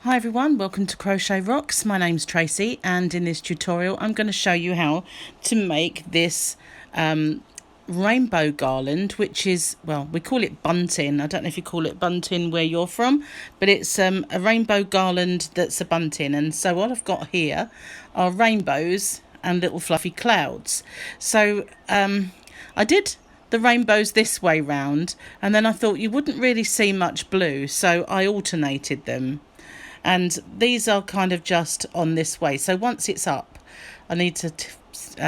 Hi everyone, welcome to Crochet Rocks. My name's Tracy, and in this tutorial I'm going to show you how to make this rainbow garland, which is, well, we call it bunting. I don't know if you call it bunting where you're from, but it's a rainbow garland that's a bunting. And so what I've got here are rainbows and little fluffy clouds. So I did the rainbows this way round, and then I thought you wouldn't really see much blue, so I alternated them. And these are kind of just on this way. So once it's up, I need to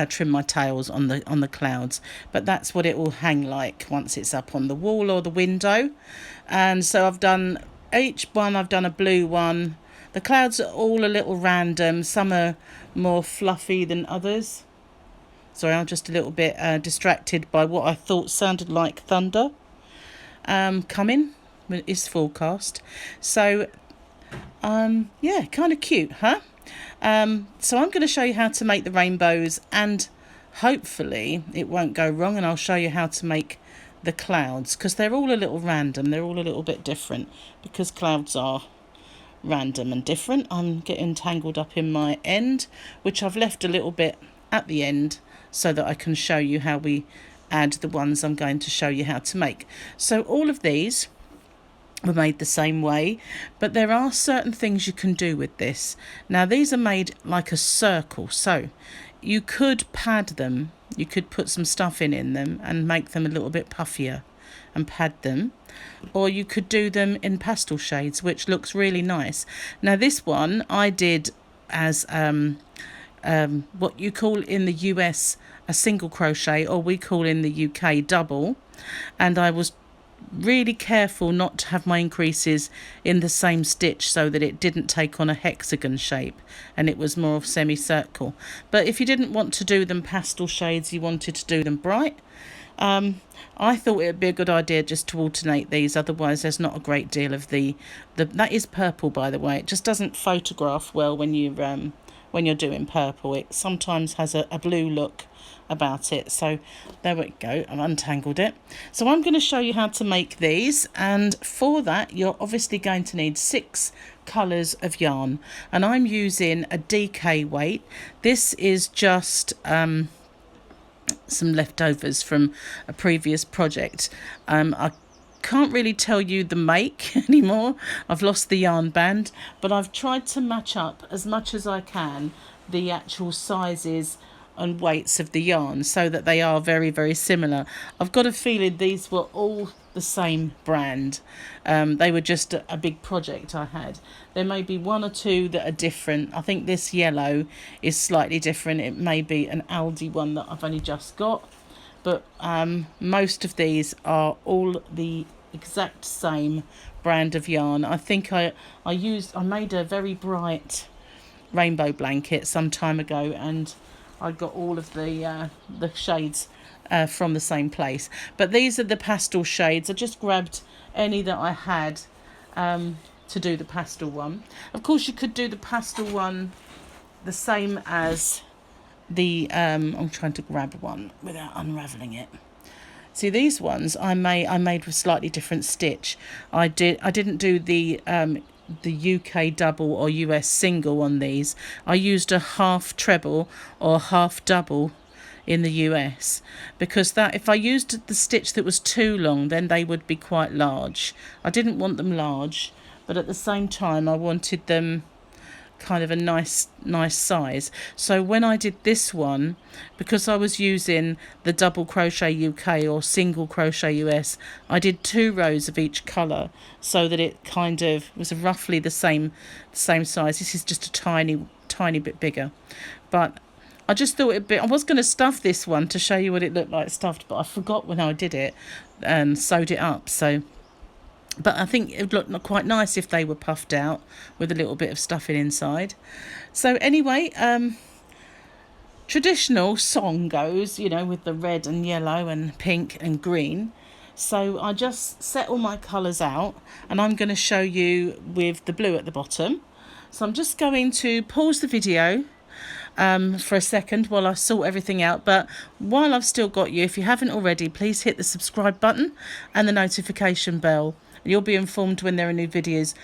trim my tails on the clouds, but that's what it will hang like once it's up on the wall or the window. And so I've done each one. I've done a blue one. The clouds are all a little random. Some are more fluffy than others. Sorry, I'm just a little bit distracted by what I thought sounded like thunder coming. It's forecast. So yeah, kind of cute, huh? So I'm going to show you how to make the rainbows, and hopefully it won't go wrong, and I'll show you how to make the clouds, because they're all a little random. They're all a little bit different, because clouds are random and different. I'm getting tangled up in my end, which I've left a little bit at the end so that I can show you how we add the ones I'm going to show you how to make. So all of these were made the same way, but there are certain things you can do with this. Now these are made like a circle, so you could pad them, you could put some stuff in them and make them a little bit puffier and pad them, or you could do them in pastel shades, which looks really nice. Now this one I did as what you call in the US a single crochet, or we call in the UK double, and I was really careful not to have my increases in the same stitch so that it didn't take on a hexagon shape and it was more of semicircle. But if you didn't want to do them pastel shades, you wanted to do them bright, I thought it would be a good idea just to alternate these. Otherwise there's not a great deal of the that is purple, by the way. It just doesn't photograph well when you're doing purple. It sometimes has a blue look about it. So there we go, I've untangled it. So I'm going to show you how to make these, and for that you're obviously going to need 6 colours of yarn, and I'm using a DK weight. This is just some leftovers from a previous project. I can't really tell you the make anymore. I've lost the yarn band, but I've tried to match up as much as I can the actual sizes and weights of the yarn so that they are very, very similar. I've got a feeling these were all the same brand. They were just a big project I had. There may be 1 or 2 that are different. I think this yellow is slightly different. It may be an Aldi one that I've only just got, but most of these are all the exact same brand of yarn. I think I made a very bright rainbow blanket some time ago, and I got all of the shades from the same place. But these are the pastel shades. I just grabbed any that I had to do the pastel one. Of course you could do the pastel one the same as the I'm trying to grab one without unraveling it. See, these ones I made with slightly different stitch. I didn't do the UK double or US single on these. I used a half treble or half double in the US, because that if I used the stitch that was too long, then they would be quite large. I didn't want them large, but at the same time I wanted them kind of a nice size. So when I did this one, because I was using the double crochet UK or single crochet US, I did 2 rows of each colour so that it kind of was roughly the same size. This is just a tiny bit bigger, but I just thought I was going to stuff this one to show you what it looked like stuffed, but I forgot when I did it and sewed it up. So but I think it would look quite nice if they were puffed out with a little bit of stuffing inside. So anyway, traditional song goes, with the red and yellow and pink and green. So I just set all my colours out, and I'm going to show you with the blue at the bottom. So I'm just going to pause the video for a second while I sort everything out. But while I've still got you, if you haven't already, please hit the subscribe button and the notification bell, You'll be informed when there are new videos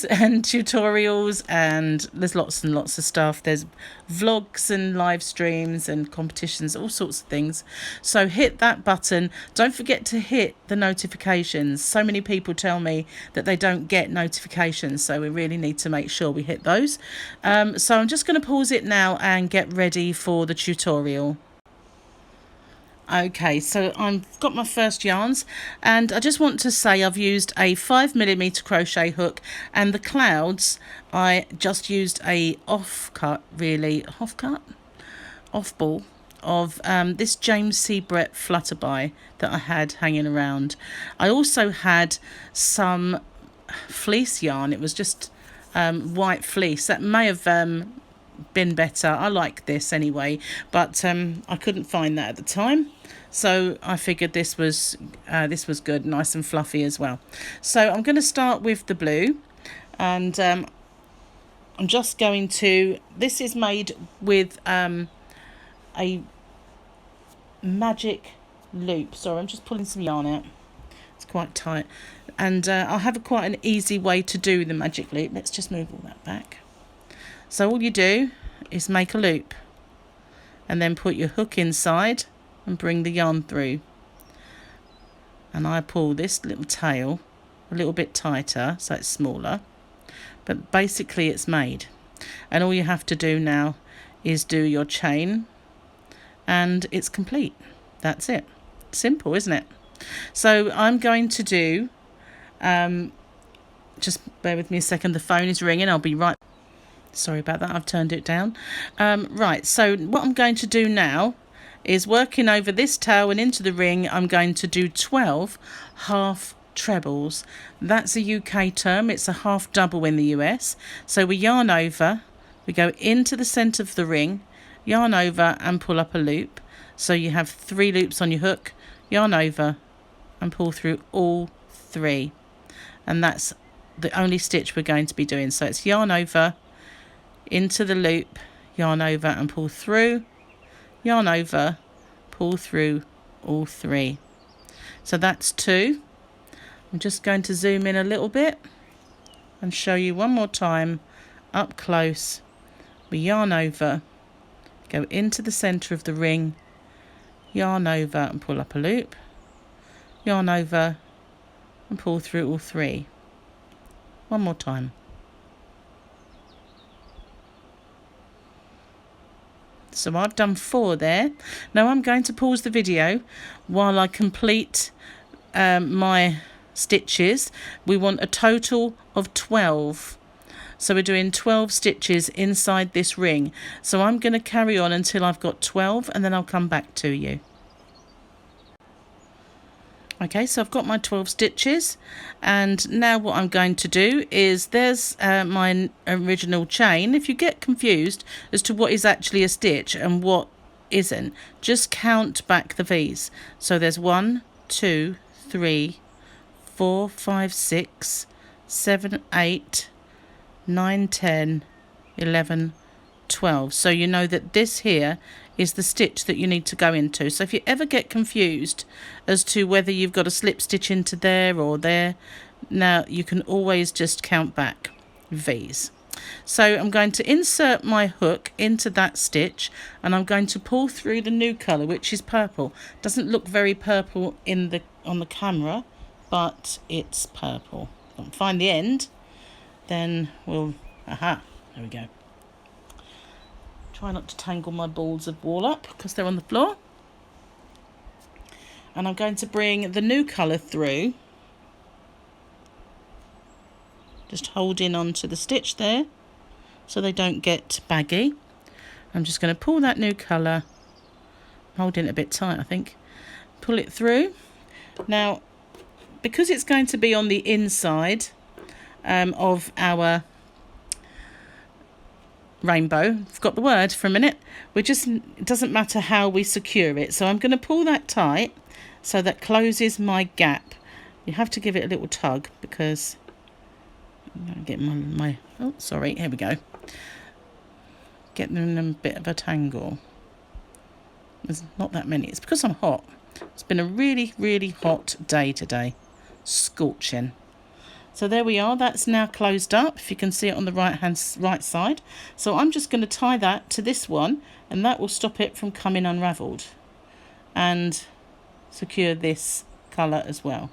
and tutorials, and there's lots and lots of stuff. There's vlogs and live streams and competitions, all sorts of things. So hit that button. Don't forget to hit the notifications. So many people tell me that they don't get notifications, so we really need to make sure we hit those. So I'm just going to pause it now and get ready for the tutorial. Okay, so I've got my first yarns, and I just want to say I've used a 5mm crochet hook, and the clouds I just used a off ball of this James C. Brett Flutterby that I had hanging around. I also had some fleece yarn. It was just white fleece that may have been better. I like this anyway, but I couldn't find that at the time, so I figured this was good, nice and fluffy as well. So I'm going to start with the blue, and I'm just going to, this is made with a magic loop. Sorry, I'm just pulling some yarn out, it's quite tight, and I'll have quite an easy way to do the magic loop. Let's just move all that back. So all you do is make a loop and then put your hook inside and bring the yarn through. And I pull this little tail a little bit tighter so it's smaller, but basically it's made. And all you have to do now is do your chain and it's complete. That's it. Simple, isn't it? So I'm going to do, just bear with me a second, the phone is ringing, I'll be right. Sorry about that, I've turned it down. Right, so what I'm going to do now is, working over this tail and into the ring, I'm going to do 12 half trebles. That's a UK term, it's a half double in the US. So we yarn over, we go into the centre of the ring, yarn over and pull up a loop. So you have 3 loops on your hook, yarn over and pull through all 3. And that's the only stitch we're going to be doing. So it's yarn over, into the loop, yarn over and pull through, yarn over, pull through all 3. So that's 2. I'm just going to zoom in a little bit and show you one more time up close. We yarn over, go into the centre of the ring, yarn over and pull up a loop, yarn over and pull through all 3. One more time. So I've done 4 there. Now I'm going to pause the video while I complete my stitches. We want a total of 12. So we're doing 12 stitches inside this ring. So I'm going to carry on until I've got 12 and then I'll come back to you. Okay, so I've got my 12 stitches, and now what I'm going to do is, there's my original chain. If you get confused as to what is actually a stitch and what isn't, just count back the V's. So there's 1, 2, 3, 4, 5, 6, 7, 8, 9, 10, 11, 12. So you know that this here is the stitch that you need to go into. So if you ever get confused as to whether you've got a slip stitch into there or there, now you can always just count back V's. So I'm going to insert my hook into that stitch, and I'm going to pull through the new colour, which is purple. Doesn't look very purple on the camera, but it's purple. If I find the end, then we'll, there we go. Try not to tangle my balls of wool up because they're on the floor. And I'm going to bring the new colour through. Just holding on to the stitch there so they don't get baggy. I'm just going to pull that new colour, holding it a bit tight I think, pull it through. Now because it's going to be on the inside of our rainbow, I've got the word for a minute, it doesn't matter how we secure it, so I'm going to pull that tight so that closes my gap. You have to give it a little tug because I'm going to get my oh sorry, here we go, get them in a bit of a tangle. There's not that many, it's because I'm hot. It's been a really hot day today, scorching. So there we are, that's now closed up, if you can see it on the right side. So I'm just going to tie that to this one, and that will stop it from coming unravelled, and secure this colour as well.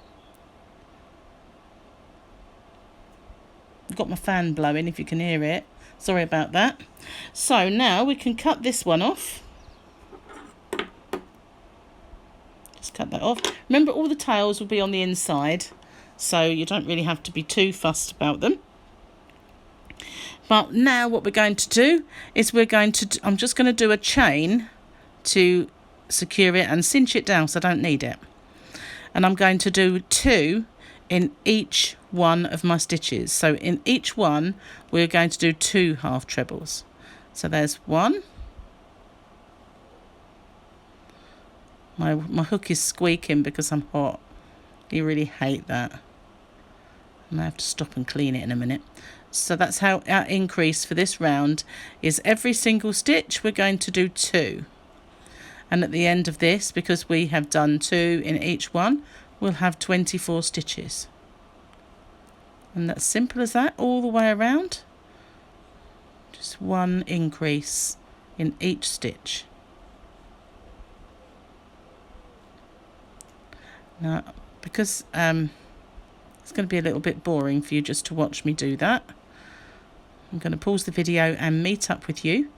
I've got my fan blowing if you can hear it, sorry about that. So now we can cut this one off. Just cut that off. Remember, all the tails will be on the inside, so you don't really have to be too fussed about them. But now what we're going to do is I'm just going to do a chain to secure it and cinch it down so I don't need it. And I'm going to do 2 in each one of my stitches. So in each one we're going to do 2 half trebles. So there's 1. My hook is squeaking because I'm hot. You really hate that. And I have to stop and clean it in a minute. So that's how our increase for this round is. Every single stitch we're going to do 2. And at the end of this, because we have done 2 in each one, we'll have 24 stitches. And that's simple as that, all the way around. Just 1 increase in each stitch. Now, because it's going to be a little bit boring for you just to watch me do that, I'm going to pause the video and meet up with you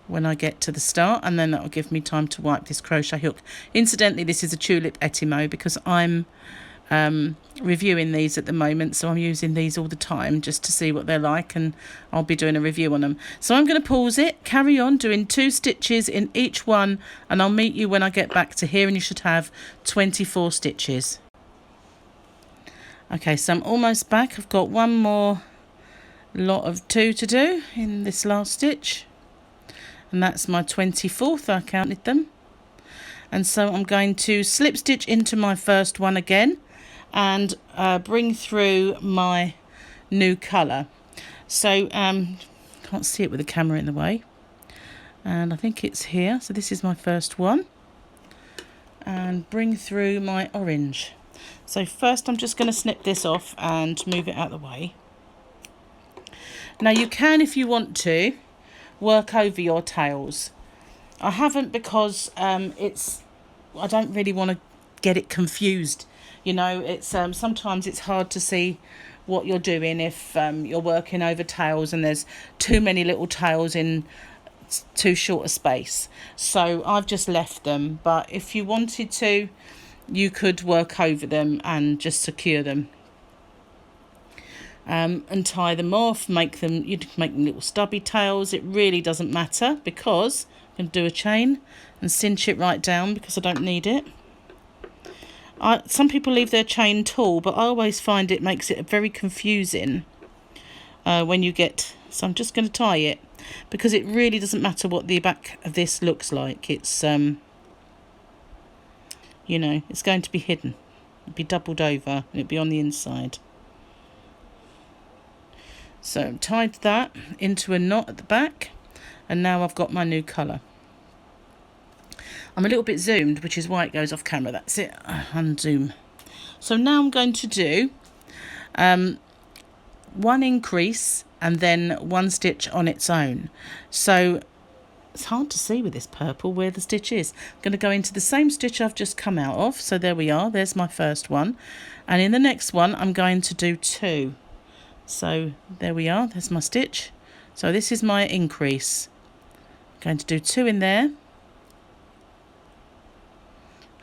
when I get to the start, and then that will give me time to wipe this crochet hook. Incidentally, this is a tulip Etimo because I'm reviewing these at the moment, so I'm using these all the time just to see what they're like, and I'll be doing a review on them. So I'm going to pause it, carry on doing 2 stitches in each one, and I'll meet you when I get back to here, and you should have 24 stitches. Okay, so I'm almost back. I've got one more lot of 2 to do in this last stitch, and that's my 24th. I counted them. And so I'm going to slip stitch into my first one again and bring through my new colour. So can't see it with the camera in the way, and I think it's here. So this is my first one, and bring through my orange. So first I'm just going to snip this off and move it out of the way. Now you can, if you want to, work over your tails. I haven't because I don't really want to get it confused. You know, it's sometimes it's hard to see what you're doing if you're working over tails and there's too many little tails in too short a space. So I've just left them, but if you wanted to, you could work over them and just secure them. And tie them off, you can make them little stubby tails. It really doesn't matter, because I'm going to do a chain and cinch it right down because I don't need it. Some people leave their chain tall, but I always find it makes it very confusing when you get... So I'm just going to tie it, because it really doesn't matter what the back of this looks like. It's, you know, it's going to be hidden. It'll be doubled over and it'll be on the inside. So I've tied that into a knot at the back, and now I've got my new colour. I'm a little bit zoomed, which is why it goes off camera. That's it. Unzoom. So now I'm going to do 1 increase and then 1 stitch on its own. So it's hard to see with this purple where the stitch is. I'm going to go into the same stitch I've just come out of. So there we are. There's my first one. And in the next one, I'm going to do 2. So there we are. There's my stitch. So this is my increase. I'm going to do 2 in there.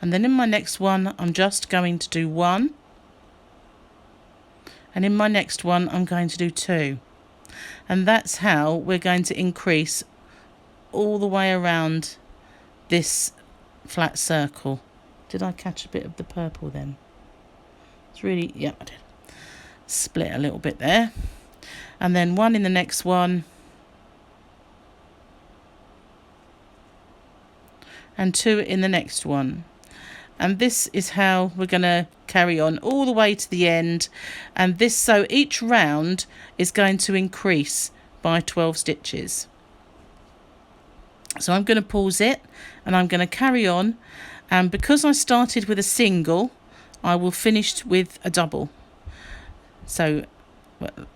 And then in my next one, I'm just going to do 1. And in my next one, I'm going to do 2. And that's how we're going to increase all the way around this flat circle. Did I catch a bit of the purple then? It's really, yeah, I did. Split a little bit there. And then 1 in the next one. And 2 in the next one. And this is how we're going to carry on all the way to the end. And this, so each round is going to increase by 12 stitches. So I'm going to pause it and I'm going to carry on. And because I started with a single, I will finish with a double. So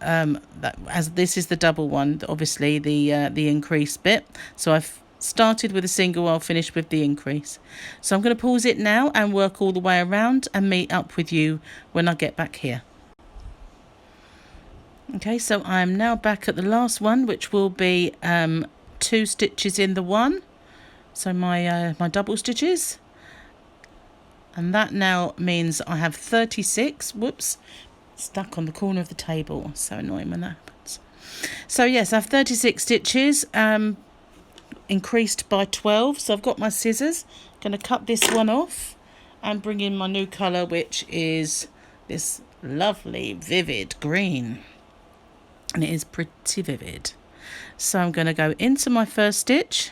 as this is the double one, obviously the increase bit. So I've started with a single, I'll finish with the increase. So I'm going to pause it now and work all the way around and meet up with you when I get back here. Okay, so I'm now back at the last one, which will be 2 stitches in the one, so my double stitches, and that now means I have 36. Whoops, stuck on the corner of the table, so annoying when that happens. So yes, I have 36 stitches, increased by 12. So I've got my scissors, going to cut this one off and bring in my new colour, which is this lovely vivid green, and it is pretty vivid. So I'm going to go into my first stitch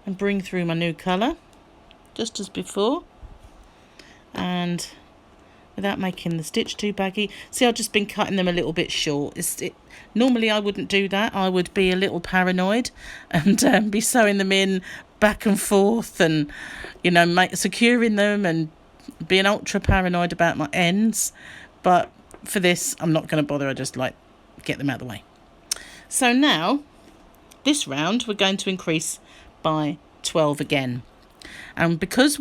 and bring through my new colour just as before, and without making the stitch too baggy. See, I've just been cutting them a little bit short. Normally I wouldn't do that. I would be a little paranoid and be sewing them in back and forth, and you know, securing them and being ultra paranoid about my ends. But for this, I'm not going to bother. I just like get them out of the way. So now this round we're going to increase by 12 again, and because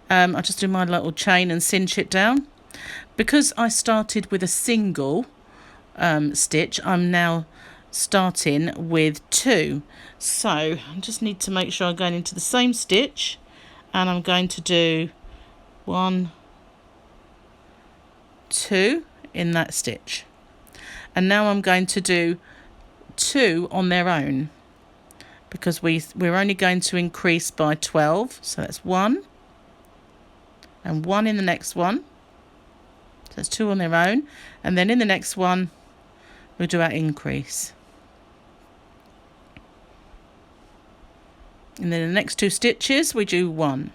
I'll just do my little chain and cinch it down. Because I started with a single stitch, I'm now starting with 2. So I just need to make sure I'm going into the same stitch, and I'm going to do 1, 2 in that stitch, and now I'm going to do 2 on their own, because we're only going to increase by 12. So that's 1 and 1 in the next one. So that's 2 on their own, and then in the next one we'll do our increase, and then the next 2 stitches we do 1,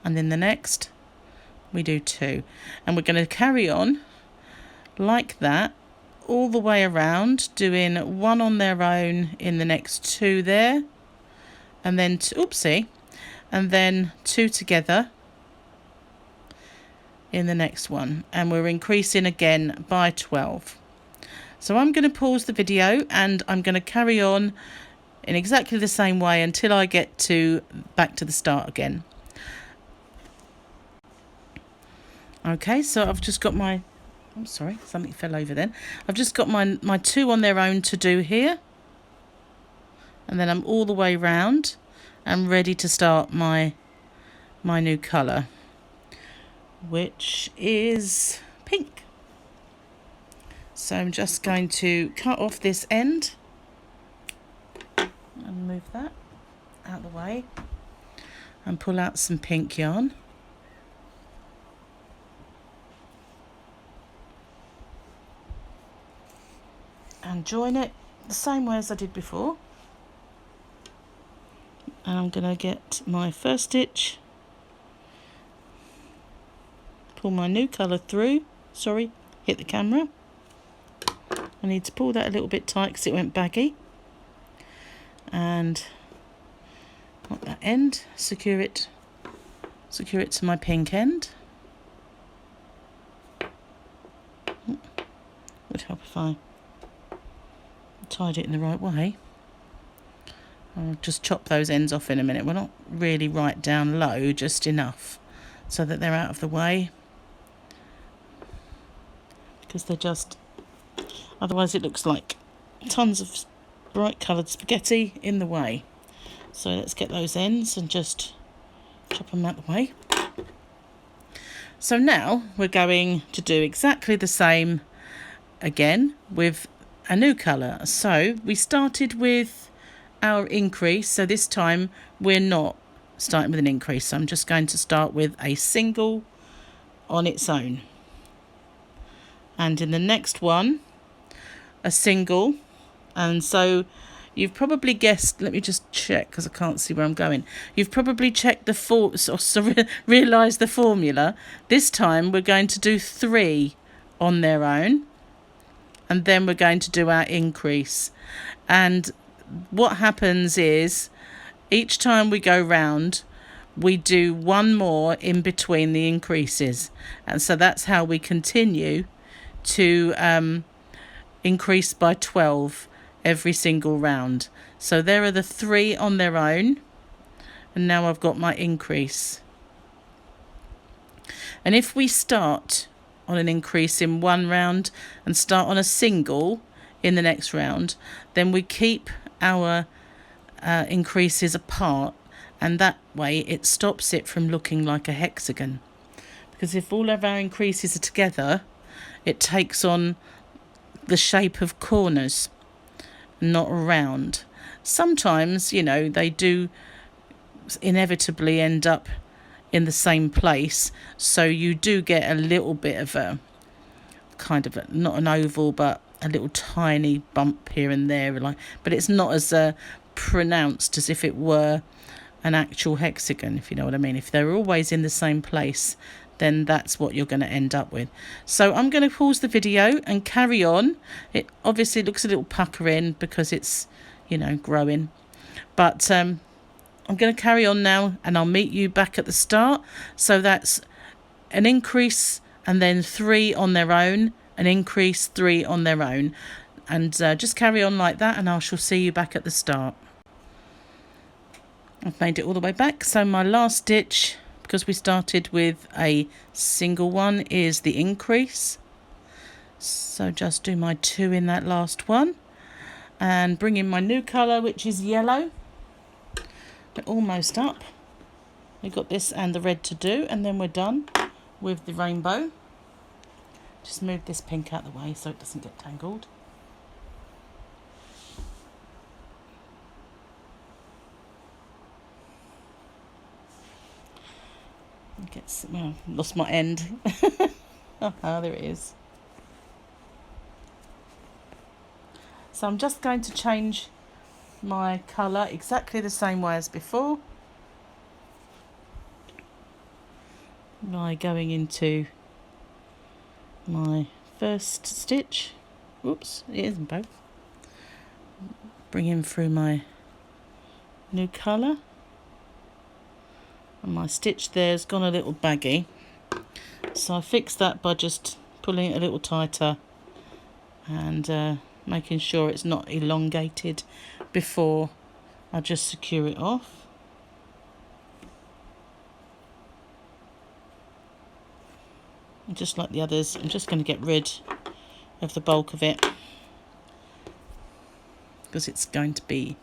and then the next we do 2, and we're going to carry on like that all the way around, doing 1 on their own in the next 2 there, and then and then 2 together in the next one, and we're increasing again by 12. So I'm going to pause the video and I'm going to carry on in exactly the same way until I get back to the start again. Okay, so I've just got my, I'm sorry, something fell over then. I've just got my 2 on their own to do here, and then I'm all the way round and ready to start my new colour, which is pink. So I'm just going to cut off this end and move that out of the way and pull out some pink yarn. And join it the same way as I did before. And I'm going to get my first stitch, pull my new colour through, sorry, hit the camera. I need to pull that a little bit tight because it went baggy. And at that end, secure it to my pink end. Would help if I tied it in the right way. I'll just chop those ends off in a minute. We're not really right down low, just enough so that they're out of the way, because they're just, otherwise it looks like tons of bright coloured spaghetti in the way. So let's get those ends and just chop them out of the way. So now we're going to do exactly the same again with a new colour. So we started with our increase, so this time we're not starting with an increase, so I'm just going to start with a single on its own, and in the next one a single. And so you've probably guessed, let me just check because I can't see where I'm going. You've probably checked realised the formula. This time we're going to do 3 on their own, and then we're going to do our increase. And what happens is each time we go round, we do one more in between the increases, and so that's how we continue to increase by 12 every single round. So there are the 3 on their own, and now I've got my increase. And if we start on an increase in one round and start on a single in the next round, then we keep our increases apart, and that way it stops it from looking like a hexagon. Because if all of our increases are together, it takes on the shape of corners, not round. Sometimes, you know, they do inevitably end up in the same place, so you do get a little bit of a kind of not an oval, but a little tiny bump here and there, like, but it's not as pronounced as if it were an actual hexagon, if you know what I mean. If they're always in the same place, then that's what you're going to end up with. So I'm going to pause the video and carry on. It obviously looks a little puckering because it's, you know, growing, but I'm going to carry on now, and I'll meet you back at the start. So that's an increase and then 3 on their own, an increase, 3 on their own, and just carry on like that, and I shall see you back at the start. I've made it all the way back. So my last stitch, because we started with a single one, is the increase. So just do my 2 in that last one and bring in my new colour, which is yellow. We're almost up. We've got this and the red to do, and then we're done with the rainbow. Just move this pink out of the way so it doesn't get tangled. Well, lost my end. Oh, there it is. So I'm just going to change my colour exactly the same way as before by going into my first stitch. Oops, it isn't both. Bring in through my new colour, and my stitch there's gone a little baggy, so I fixed that by just pulling it a little tighter and making sure it's not elongated before I just secure it off. And just like the others, I'm just going to get rid of the bulk of it because it's going to be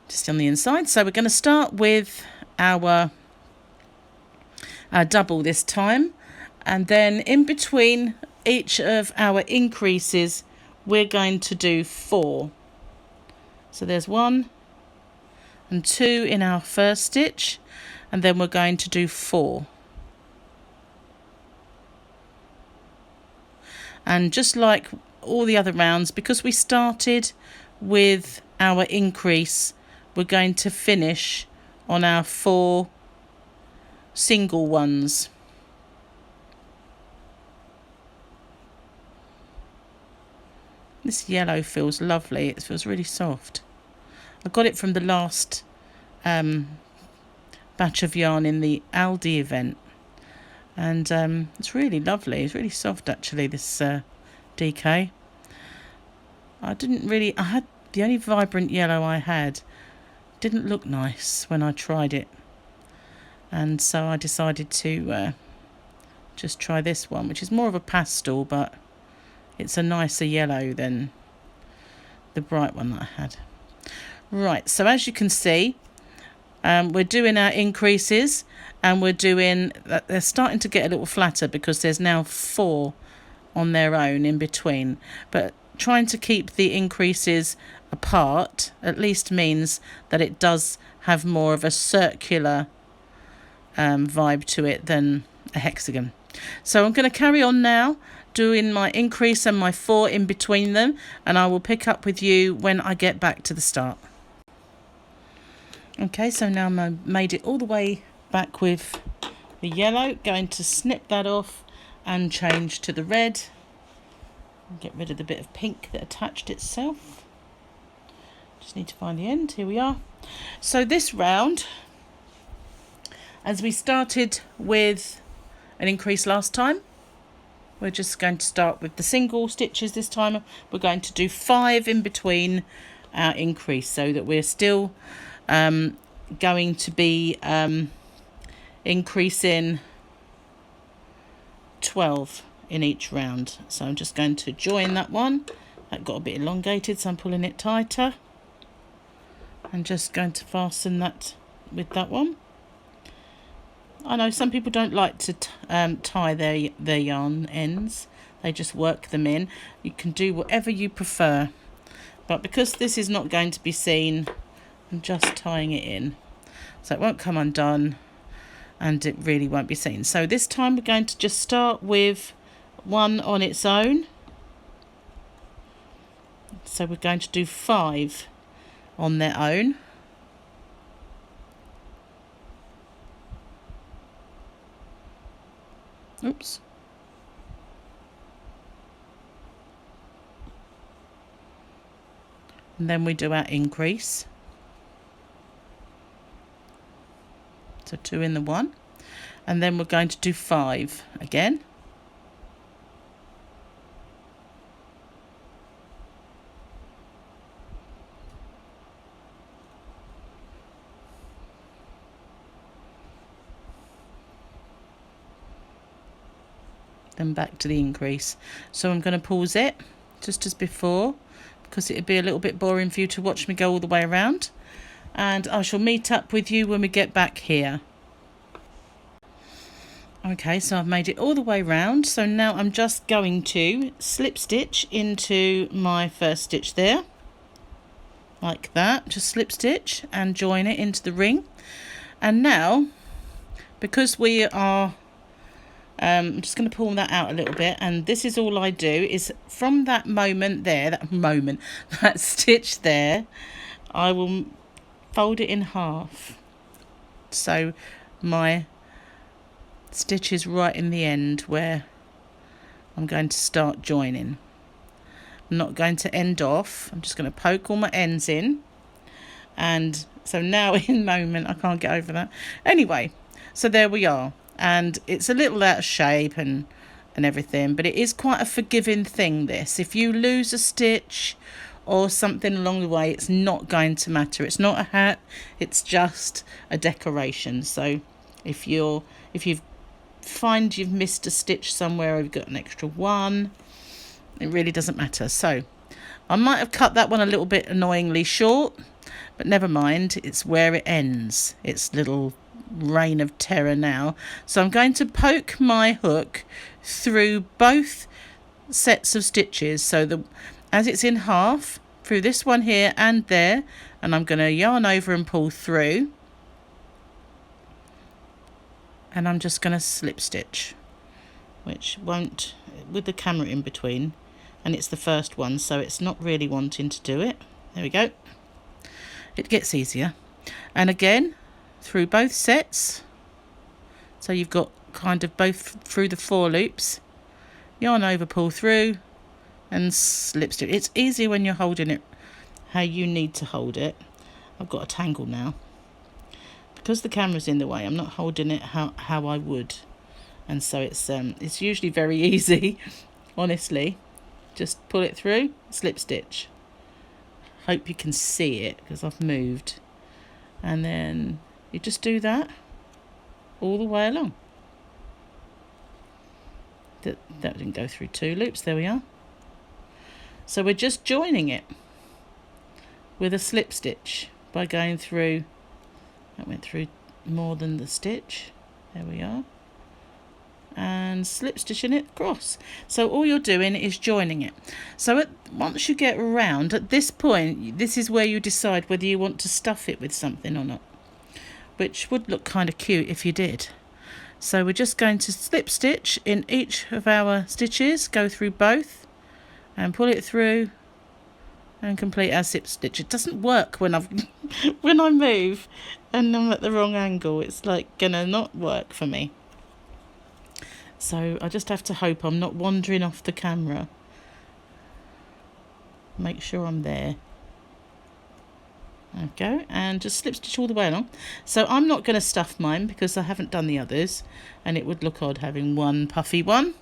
just on the inside. So we're going to start with our double this time, and then in between each of our increases we're going to do 4. So there's 1 and 2 in our first stitch, and then we're going to do 4. And just like all the other rounds, because we started with our increase, we're going to finish on our 4 single ones. This yellow feels lovely. It feels really soft. I got it from the last batch of yarn in the Aldi event, and it's really lovely. It's really soft actually, this DK. I had the only vibrant yellow I had didn't look nice when I tried it, and so I decided to just try this one, which is more of a pastel, but it's a nicer yellow than the bright one that I had. Right, so as you can see, we're doing our increases, and they're starting to get a little flatter because there's now 4 on their own in between. But trying to keep the increases apart at least means that it does have more of a circular vibe to it than a hexagon. So I'm going to carry on now doing my increase and my 4 in between them, and I will pick up with you when I get back to the start. Okay, so now I've made it all the way back with the yellow. Going to snip that off and change to the red. Get rid of the bit of pink that attached itself. Just need to find the end. Here we are. So this round, as we started with an increase last time, we're just going to start with the single stitches this time. We're going to do 5 in between our increase, so that we're still going to be increasing 12 in each round. So I'm just going to join that one. That got a bit elongated, so I'm pulling it tighter. I'm just going to fasten that with that one. I know some people don't like to tie their yarn ends. They just work them in. You can do whatever you prefer. But because this is not going to be seen, I'm just tying it in. So it won't come undone and it really won't be seen. So this time we're going to just start with one on its own. So we're going to do 5 on their own. Oops. And then we do our increase. So 2 in the one. And then we're going to do 5 again. Then back to the increase. So I'm going to pause it just as before, because it'd be a little bit boring for you to watch me go all the way around, and I shall meet up with you when we get back here. Okay, so I've made it all the way round. So now I'm just going to slip stitch into my first stitch there, like that. Just slip stitch and join it into the ring. And now, because we are I'm just going to pull that out a little bit, and this is all I do is from that moment there, that stitch there, I will fold it in half. So my stitch is right in the end where I'm going to start joining. I'm not going to end off. I'm just going to poke all my ends in. And so now in moment, I can't get over that. Anyway, so there we are. And it's a little out of shape and everything, but it is quite a forgiving thing, this. If you lose a stitch or something along the way, it's not going to matter. It's not a hat, it's just a decoration. So if you find you've missed a stitch somewhere, or you've got an extra one, it really doesn't matter. So I might have cut that one a little bit annoyingly short, but never mind, it's where it ends. It's little reign of terror now. So I'm going to poke my hook through both sets of stitches, so as it's in half, through this one here and there, and I'm going to yarn over and pull through, and I'm just going to slip stitch, which won't, with the camera in between, and it's the first one, so it's not really wanting to do it. There we go. It gets easier. And again through both sets, so you've got kind of both through the 4 loops, yarn over, pull through and slip stitch. It's easier when you're holding it how you need to hold it. I've got a tangle now because the camera's in the way. I'm not holding it how I would, and so it's usually very easy. Honestly, just pull it through, slip stitch. Hope you can see it because I've moved, and then you just do that all the way along. That didn't go through 2 loops. There we are. So we're just joining it with a slip stitch by going through. That went through more than the stitch. There we are. And slip stitching it across. So all you're doing is joining it. So once you get around, at this point, this is where you decide whether you want to stuff it with something or not, which would look kind of cute if you did. So we're just going to slip stitch in each of our stitches, go through both and pull it through and complete our slip stitch. It doesn't work when when I move and I'm at the wrong angle. It's like gonna not work for me. So I just have to hope I'm not wandering off the camera. Make sure I'm there. There we go, and just slip stitch all the way along. So I'm not going to stuff mine because I haven't done the others, and it would look odd having one puffy one.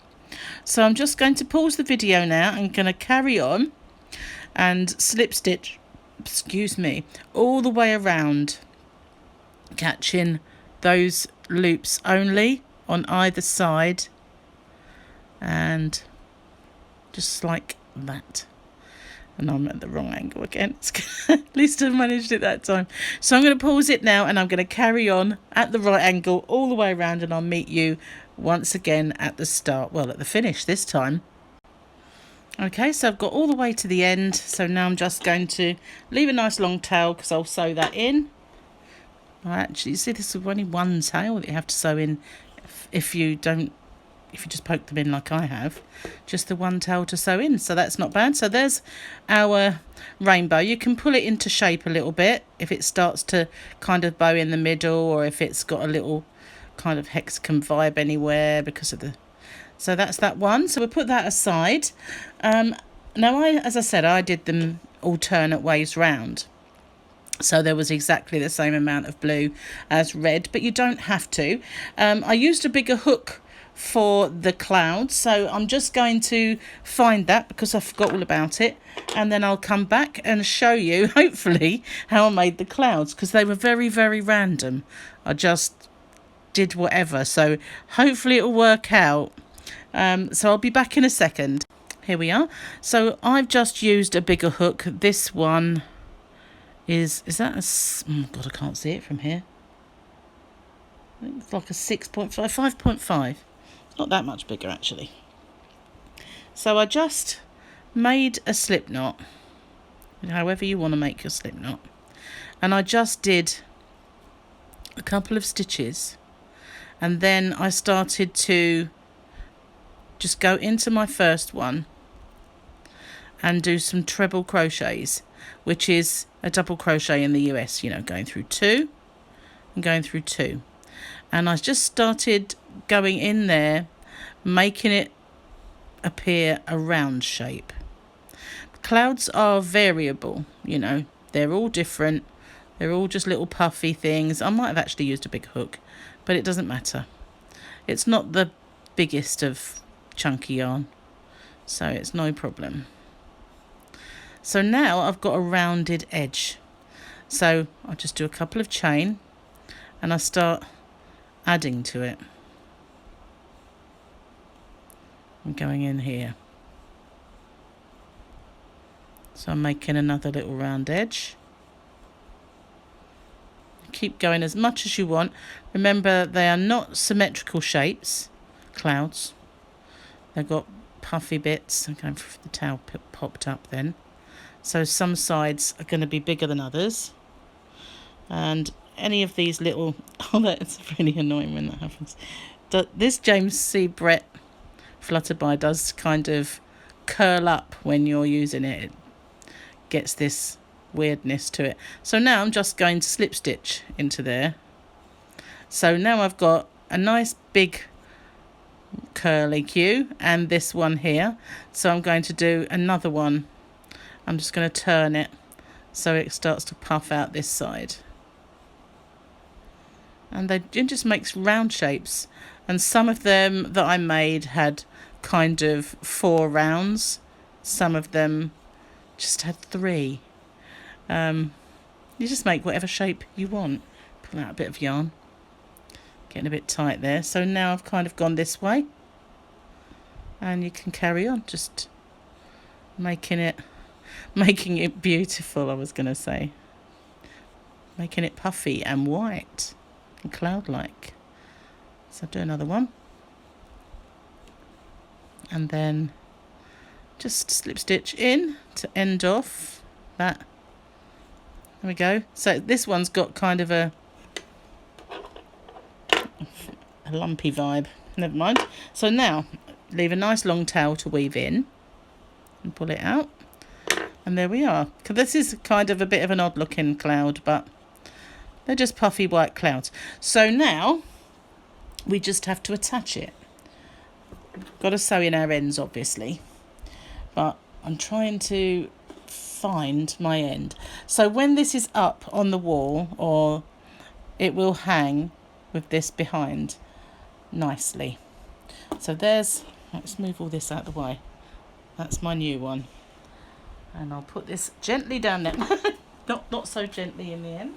So I'm just going to pause the video now. I'm going to carry on and slip stitch, excuse me, all the way around, catching those loops only on either side, and just like that. And I'm at the wrong angle again. At least I managed it that time. So I'm going to pause it now, and I'm going to carry on at the right angle all the way around, and I'll meet you once again at the start, well, at the finish this time. Okay, so I've got all the way to the end. So now I'm just going to leave a nice long tail because I'll sew that in. Actually, you see, this is only one tail that you have to sew in if you just poke them in like I have, just the one tail to sew in, so that's not bad. So there's our rainbow. You can pull it into shape a little bit if it starts to kind of bow in the middle, or if it's got a little kind of hexagon vibe anywhere because of the... So that's that one. So we'll put that aside. Now, as I said, I did them alternate ways round. So there was exactly the same amount of blue as red, but you don't have to. I used a bigger hook for the clouds, so I'm just going to find that because I forgot all about it, and then I'll come back and show you, hopefully, how I made the clouds, because they were very, very random. I just did whatever, so hopefully it'll work out. So I'll be back in a second. Here we are. So I've just used a bigger hook. This one is that a... oh God, I can't see it from here. I think it's like a 6.5, 5.5. Not that much bigger actually. So I just made a slip knot, however you want to make your slip knot, and I just did a couple of stitches, and then I started to just go into my first one and do some treble crochets, which is a double crochet in the US, you know, going through 2 and going through 2. And I just started going in there, making it appear a round shape. Clouds are variable, you know, they're all different. They're all just little puffy things. I might have actually used a big hook, but it doesn't matter. It's not the biggest of chunky yarn, so it's no problem. So now I've got a rounded edge. So I'll just do a couple of chain, and I start adding to it. I'm going in here. So I'm making another little round edge. Keep going as much as you want. Remember, they are not symmetrical shapes, clouds. They've got puffy bits. I'm going for the tail popped up then. So some sides are going to be bigger than others. And any of these little... oh, that's really annoying when that happens. This James C. Brett Flutterby does kind of curl up when you're using it. It gets this weirdness to it. So now I'm just going to slip stitch into there. So now I've got a nice big curly Q and this one here. So I'm going to do another one. I'm just going to turn it so it starts to puff out this side. And it just makes round shapes. And some of them that I made had kind of 4 rounds. Some of them just had 3. You just make whatever shape you want. Pull out a bit of yarn. Getting a bit tight there. So now I've kind of gone this way. And you can carry on, just making it beautiful, I was going to say. Making it puffy and white and cloud-like. So I'll do another one. And then just slip stitch in to end off that. There we go. So this one's got kind of a lumpy vibe. Never mind. So now leave a nice long tail to weave in and pull it out. And there we are. This is kind of a bit of an odd looking cloud, but they're just puffy white clouds. So now we just have to attach it. Got to sew in our ends, obviously, but I'm trying to find my end. So when this is up on the wall, or it will hang with this behind nicely. So there's, let's move all this out of the way. That's my new one. And I'll put this gently down there. Not so gently in the end,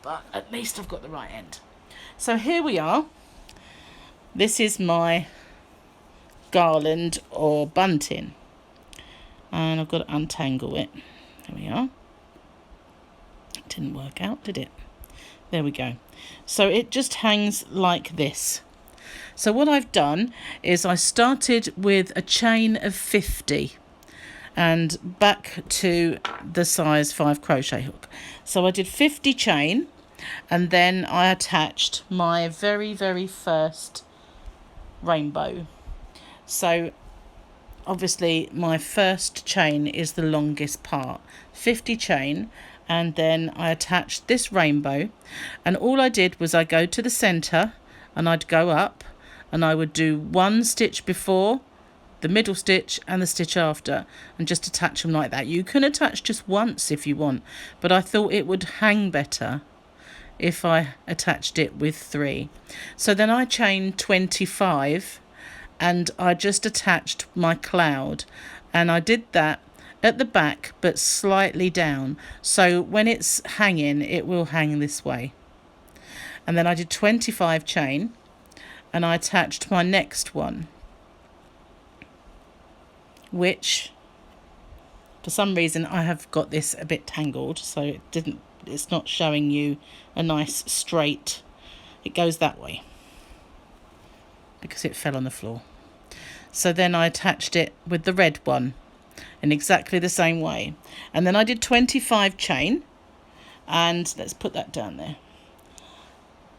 but at least I've got the right end. So here we are. This is my garland or bunting, and I've got to untangle it. There we are. It didn't work out, did it? There we go. So it just hangs like this. So what I've done is I started with a chain of 50 and back to the size 5 crochet hook. So I did 50 chain, and then I attached my very first rainbow. So obviously my first chain is the longest part, 50 chain, and then I attached this rainbow, and all I did was I go to the center and I'd go up and I would do one stitch before, the middle stitch and the stitch after, and just attach them like that. You can attach just once if you want, but I thought it would hang better if I attached it with 3. So then I chained 25 and I just attached my cloud, and I did that at the back but slightly down, so when it's hanging it will hang this way. And then I did 25 chain and I attached my next one, which for some reason I have got this a bit tangled, so it's not showing you a nice straight. It goes that way because it fell on the floor. So then I attached it with the red one in exactly the same way, and then I did 25 chain, and let's put that down there.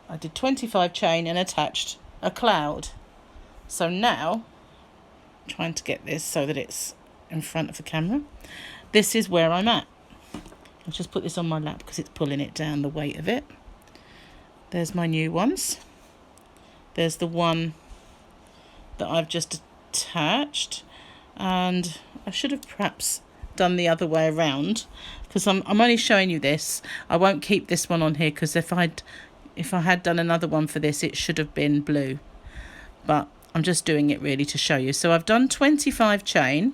I did 25 chain and attached a cloud. So now, trying to get this so that it's in front of the camera, this is where I'm at. I'll just put this on my lap because it's pulling it down, the weight of it. There's my new ones. There's the one that I've just attached, and I should have perhaps done the other way around because I'm only showing you this. I won't keep this one on here because if I had done another one for this, it should have been blue, but I'm just doing it really to show you. So I've done 25 chain,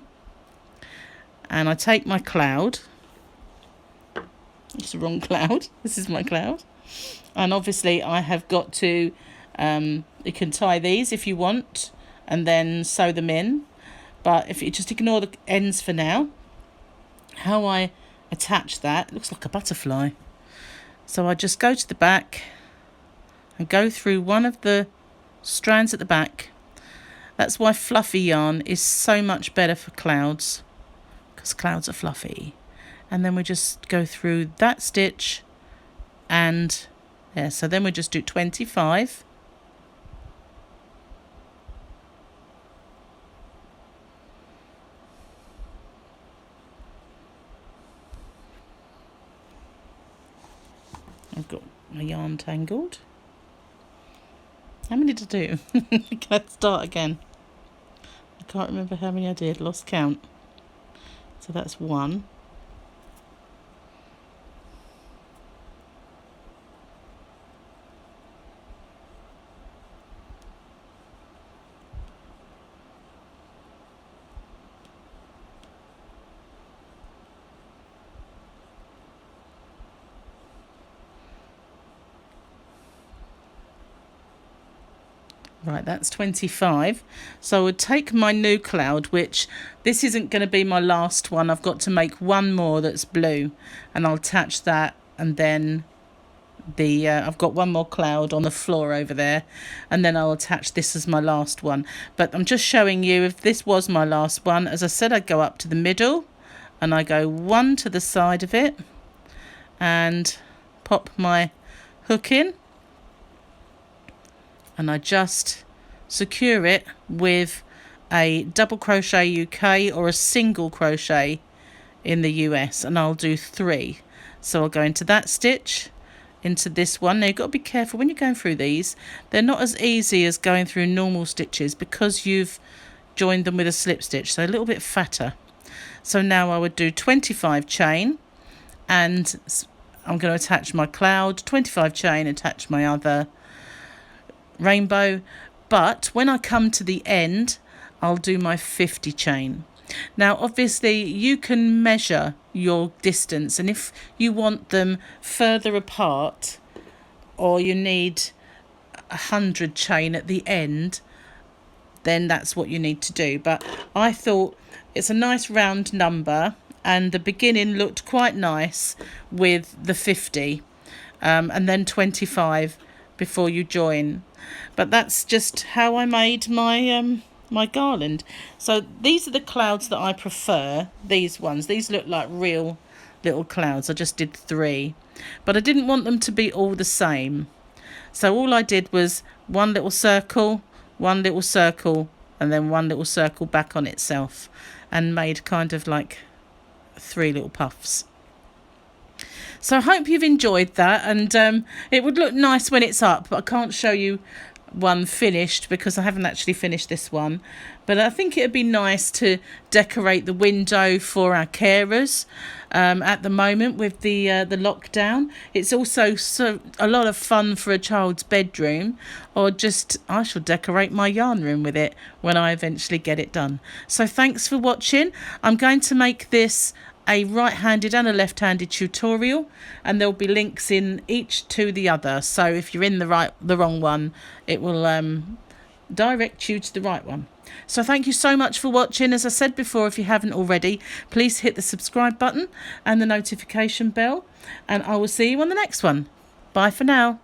and I take my cloud. It's the wrong cloud. This is my cloud. And obviously I have got to, you can tie these if you want and then sew them in. But if you just ignore the ends for now, how I attach that, it looks like a butterfly. So I just go to the back and go through one of the strands at the back. That's why fluffy yarn is so much better for clouds, because clouds are fluffy. And then we just go through that stitch, and yeah, so then we just do 25. I've got my yarn tangled. How many did I do? Can I start again? I can't remember how many I did, lost count. So that's 1. Right, that's 25. So I would take my new cloud, which this isn't going to be my last one. I've got to make one more that's blue, and I'll attach that, and then I've got one more cloud on the floor over there, and then I'll attach this as my last one. But I'm just showing you, if this was my last one, as I said, I go up to the middle and I go one to the side of it and pop my hook in, and I just secure it with a double crochet UK or a single crochet in the US, and I'll do 3. So I'll go into that stitch, into this one. Now you've got to be careful when you're going through these. They're not as easy as going through normal stitches because you've joined them with a slip stitch, so a little bit fatter. So now I would do 25 chain, and I'm going to attach my cloud, 25 chain, attach my other rainbow. But when I come to the end, I'll do my 50 chain. Now obviously you can measure your distance, and if you want them further apart or you need 100 chain at the end, then that's what you need to do. But I thought it's a nice round number, and the beginning looked quite nice with the 50 and then 25 before you join. But that's just how I made my my garland. So these are the clouds that I prefer. These ones, these look like real little clouds. I just did 3, but I didn't want them to be all the same. So all I did was one little circle, and then one little circle back on itself, and made kind of like 3 little puffs. So I hope you've enjoyed that, and it would look nice when it's up, but I can't show you one finished because I haven't actually finished this one. But I think it would be nice to decorate the window for our carers at the moment with the lockdown. It's also a lot of fun for a child's bedroom, or just I shall decorate my yarn room with it when I eventually get it done. So thanks for watching. I'm going to make this a right-handed and a left-handed tutorial, and there'll be links in each to the other, so if you're in the wrong one, it will direct you to the right one. So thank you so much for watching. As I said before, if you haven't already, please hit the subscribe button and the notification bell, and I will see you on the next one. Bye for now.